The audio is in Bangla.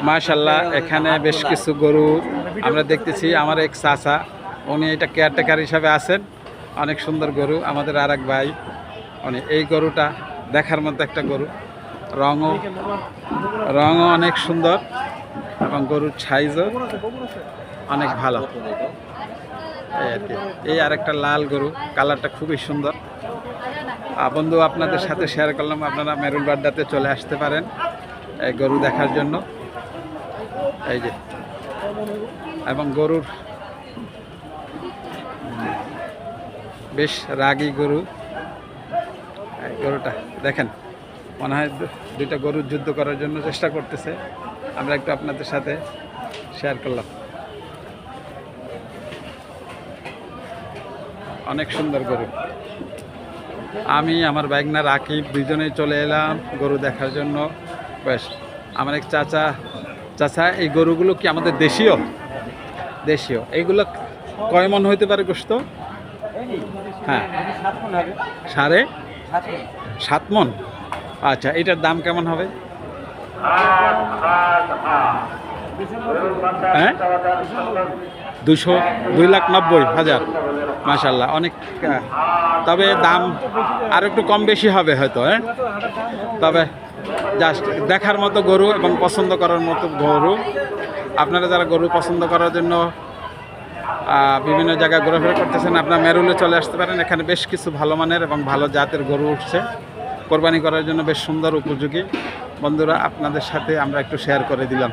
মাশাআল্লাহ, এখানে বেশ কিছু গরু আমরা দেখতেছি। আমার এক চাচা, উনি এটা কেয়ারটেকার হিসাবে আছেন। অনেক সুন্দর গরু। আমাদের আর এক ভাই, উনি এই গরুটা দেখার মতো একটা গরু, রঙও অনেক সুন্দর এবং গরুর সাইজও অনেক ভালো। এই আর কি। এই আরেকটা লাল গরু, কালারটা খুবই সুন্দর। বন্ধু, আপনাদের সাথে শেয়ার করলাম, আপনারা মেরুল বাড্ডাতে চলে আসতে পারেন এই গরু দেখার জন্য। এই যে, এবং গরুর বেশ রাগী গরু। এই গরুটা দেখেন, মনে হয় দুইটা গরুর যুদ্ধ করার জন্য চেষ্টা করতেছে। আমরা একটু আপনাদের সাথে শেয়ার করলাম। অনেক সুন্দর গরু। আমি আমার বাইকনা রাকিব দুজনেই চলে এলাম গরু দেখার জন্য। বেশ, আমার এক চাচা, এই গরুগুলো কি আমাদের দেশীয়? এইগুলো কয় মন হইতে পারে গোশত? হ্যাঁ, 7.5 মন। আচ্ছা, এটার দাম কেমন হবে? হ্যাঁ, 2,90,000। মাশাআল্লাহ, অনেক। তবে দাম আর একটু কম বেশি হবে হয়তো। হ্যাঁ, তবে জাস্ট দেখার মতো গরু এবং পছন্দ করার মতো গরু। আপনারা যারা গরু পছন্দ করার জন্য বিভিন্ন জায়গায় ঘোরাফেরা করতেছেন, আপনার মেরুলে চলে আসতে পারেন। এখানে বেশ কিছু ভালো মানের এবং ভালো জাতের গরু উঠছে, কোরবানি করার জন্য বেশ সুন্দর উপযোগী। বন্ধুরা, আপনাদের সাথে আমরা একটু শেয়ার করে দিলাম।